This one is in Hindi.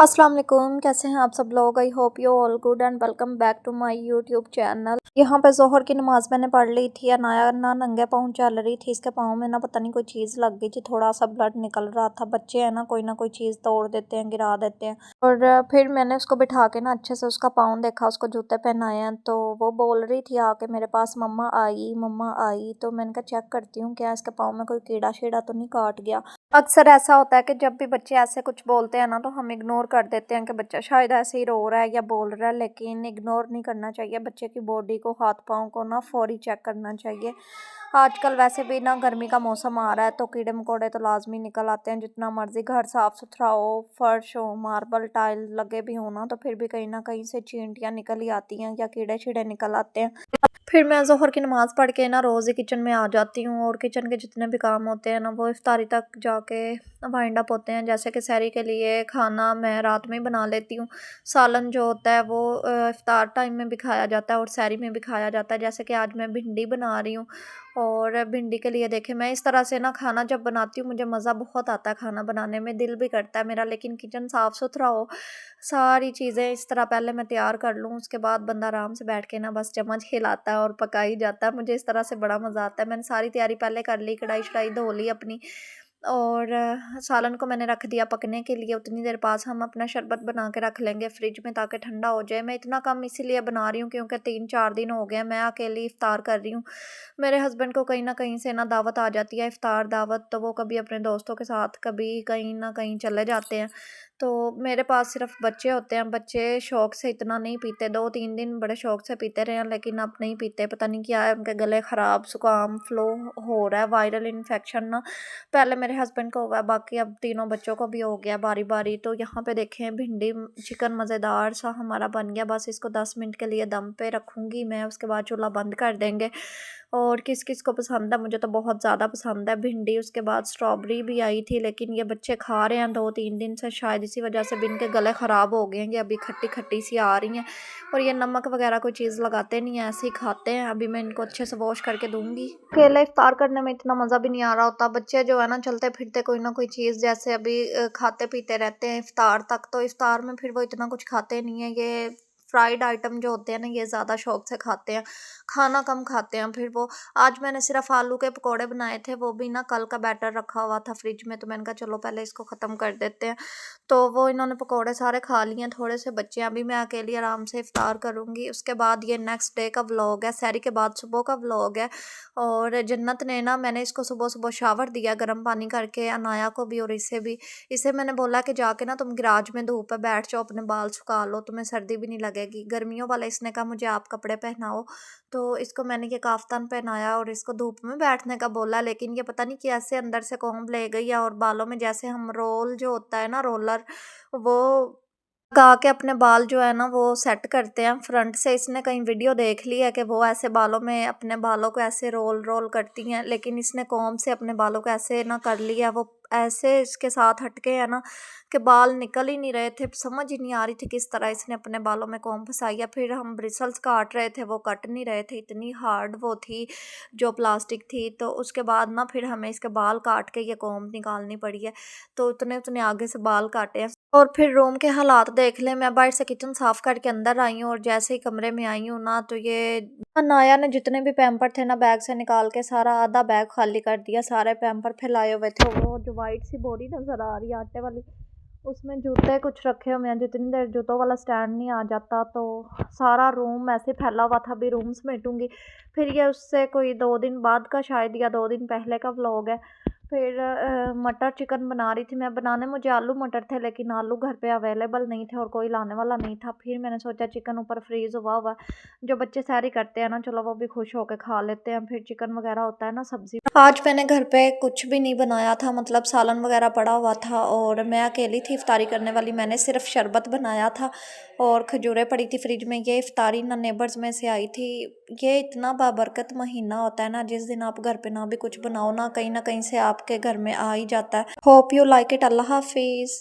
अस्सलाम वालेकुम, कैसे हैं आप सब लोग। I hope you all good and welcome back to my YouTube channel. यहाँ पे जोहर की नमाज मैंने पढ़ ली थी। अनाया ना नंगे पाँव चल रही थी, इसके पाँव में ना पता नहीं कोई चीज़ लग गई थी, थोड़ा सा ब्लड निकल रहा था। बच्चे हैं ना कोई चीज़ तोड़ देते हैं, गिरा देते हैं। और फिर मैंने उसको बिठा के ना अच्छे से उसका पाँव देखा, उसको जूते पहनाए हैं। तो वो बोल रही थी आके मेरे पास, मम्मा आई मम्मा आई। तो मैंने कहा चेक करती हूँ क्या इसके पाँव में कोई कीड़ा शीड़ा तो नहीं काट गया। अक्सर ऐसा होता है कि जब भी बच्चे ऐसे कुछ बोलते हैं ना तो हम इग्नोर कर देते हैं कि बच्चा शायद ऐसे ही रो रहा है या बोल रहा है, लेकिन इग्नोर नहीं करना चाहिए। बच्चे की बॉडी को, हाथ पाँव को ना फौरी चेक करना चाहिए। आजकल वैसे भी ना गर्मी का मौसम आ रहा है तो कीड़े मकोड़े तो लाजमी निकल आते हैं। जितना मर्जी घर साफ़ सुथरा हो, फर्श हो, मार्बल टाइल लगे भी हो ना, तो फिर भी कहीं ना कहीं से चींटियाँ निकल ही आती हैं या कीड़े शीड़े निकल आते हैं। फिर मैं ज़ोहर की नमाज़ पढ़ के ना रोज़ ही किचन में आ जाती हूँ, और किचन के जितने भी काम होते हैं ना वो इफ्तारी तक जाके वाइंड अप होते हैं। जैसे कि सहरी के लिए खाना मैं रात में ही बना लेती हूँ। सालन जो होता है वो इफ्तार टाइम में भी खाया जाता है और सहरी में भी खाया जाता है। जैसे कि आज मैं भिंडी बना रही हूँ, और भिंडी के लिए देखें मैं इस तरह से ना खाना जब बनाती हूँ मुझे मज़ा बहुत आता है खाना बनाने में, दिल भी करता है मेरा। लेकिन किचन साफ़ सुथरा हो, सारी चीज़ें इस तरह पहले मैं तैयार कर लूँ, उसके बाद बंदा आराम से बैठ के ना बस चम्मच हिलाता है और पका ही जाता है। मुझे इस तरह से बड़ा मज़ा आता है। मैंने सारी तैयारी पहले कर ली, कढ़ाई शढ़ाई धो ली अपनी, और सालन को मैंने रख दिया पकने के लिए। उतनी देर पास हम अपना शरबत बना के रख लेंगे फ्रिज में ताकि ठंडा हो जाए। मैं इतना कम इसीलिए बना रही हूँ क्योंकि 3-4 दिन हो गए हैं मैं अकेली इफ्तार कर रही हूँ। मेरे हस्बैंड को कहीं ना कहीं से ना दावत आ जाती है, इफ्तार दावत, तो वो कभी अपने दोस्तों के साथ कभी कहीं ना कहीं चले जाते हैं। तो मेरे पास सिर्फ बच्चे होते हैं। बच्चे शौक से इतना नहीं पीते, 2-3 दिन बड़े शौक से पीते रहे हैं, लेकिन अब नहीं पीते। पता नहीं क्या है, उनके गले ख़राब, जुकाम, फ्लू हो रहा है, वायरल इन्फेक्शन ना। पहले मेरे हस्बैंड को हुआ है, बाकी अब तीनों बच्चों को भी हो गया बारी बारी। तो यहाँ पे देखें भिंडी चिकन मज़ेदार सा हमारा बन गया। बस इसको 10 मिनट के लिए दम पे रखूँगी मैं, उसके बाद चूल्हा बंद कर देंगे। और किस किस को पसंद है, मुझे तो बहुत ज़्यादा पसंद है भिंडी। उसके बाद स्ट्रॉबेरी भी आई थी, लेकिन ये बच्चे खा रहे हैं 2-3 दिन से, शायद इसी वजह से भी इनके गले ख़राब हो गए हैं। ये अभी खट्टी खट्टी सी आ रही हैं, और ये नमक वगैरह कोई चीज़ लगाते नहीं हैं, ऐसे ही खाते हैं। अभी मैं इनको अच्छे से वॉश करके दूंगी। अकेले इफ्तार करने में इतना मज़ा भी नहीं आ रहा होता। बच्चे जो है ना चलते फिरते कोई ना कोई चीज़, जैसे अभी खाते पीते रहते हैं इफ्तार तक। तो इफ्तार में फिर वो इतना कुछ खाते नहीं है। ये फ्राइड आइटम जो होते हैं ना ये ज़्यादा शौक से खाते हैं, खाना कम खाते हैं। फिर वो आज मैंने सिर्फ आलू के पकोड़े बनाए थे, वो भी ना कल का बैटर रखा हुआ था फ्रिज में, तो मैंने कहा चलो पहले इसको ख़त्म कर देते हैं। तो वो इन्होंने पकोड़े सारे खा लिए हैं, थोड़े से बच्चे हैं। अभी मैं अकेली आराम से इफ्तार करूँगी। उसके बाद ये नेक्स्ट डे का व्लॉग है, सहरी के बाद सुबह का व्लॉग है। और जन्नत ने ना, मैंने इसको सुबह सुबह शावर दिया गर्म पानी करके, अनाया को भी और इसे भी। इसे मैंने बोला कि जाके ना तुम गैराज में धूप पे बैठ जाओ, अपने बाल सुखा लो, तुम्हें सर्दी भी नहीं लगेगी। गर्मियों वाला इसने कहा मुझे आप कपड़े पहनाओ, तो इसको मैंने ये काफ्तान पहनाया और इसको धूप में बैठने का बोला। लेकिन ये पता नहीं कैसे अंदर से कॉम्ब ले गई है, और बालों में जैसे हम रोल जो होता है ना, रोलर, वो लगा के अपने बाल जो है ना वो सेट करते हैं फ्रंट से। इसने कहीं वीडियो देख ली है कि वो ऐसे बालों में अपने बालों को ऐसे रोल रोल करती हैं, लेकिन इसने कॉम्ब से अपने बालों को ऐसे ना कर लिया। वो ऐसे इसके साथ हटके है ना कि बाल निकल ही नहीं रहे थे। समझ ही नहीं आ रही थी किस तरह इसने अपने बालों में कॉम्ब फंसाई है। फिर हम ब्रिसल्स काट रहे थे, वो कट नहीं रहे थे, इतनी हार्ड वो थी जो प्लास्टिक थी। तो उसके बाद ना फिर हमें इसके बाल काट के ये कॉम्ब निकालनी पड़ी है। तो उतने उतने आगे से बाल काटे हैं। और फिर रूम के हालात देख लें। मैं बाहर से किचन साफ करके अंदर आई हूँ, और जैसे ही कमरे में आई हूँ ना तो ये नाया ने जितने भी पैम्पर थे ना बैग से निकाल के सारा आधा बैग खाली कर दिया। सारे पैम्पर फैलाए हुए थे। वो जो वाइट सी बोरी नजर आ रही है आटे वाली, उसमें जूते कुछ रखे हुए हैं। जितनी देर जूतों वाला स्टैंड नहीं आ जाता तो सारा रूम ऐसे फैला हुआ था। अभी रूम समेटूंगी। फिर ये उससे कोई 2 दिन बाद का शायद या 2 दिन पहले का व्लॉग है। फिर मटर चिकन बना रही थी मैं। बनाने मुझे आलू मटर थे, लेकिन आलू घर पे अवेलेबल नहीं थे और कोई लाने वाला नहीं था। फिर मैंने सोचा चिकन ऊपर फ्रीज हुआ हुआ, जो बच्चे सैरी करते हैं ना, चलो वो भी खुश होकर खा लेते हैं। फिर चिकन वगैरह होता है ना, सब्जी। आज मैंने घर पे कुछ भी नहीं बनाया था, मतलब सालन वगैरह पड़ा हुआ था, और मैं अकेली थी इफ्तारी करने वाली। मैंने सिर्फ शरबत बनाया था और खजूरें पड़ी थी फ्रिज में। ये इफ्तारी ना नेबर्स में से आई थी। ये इतना बाबरकत महीना होता है ना, जिस दिन आप घर पे ना भी कुछ बनाओ ना कहीं से आपके घर में आ ही जाता है। Hope you like it. अल्लाह हाफिज़।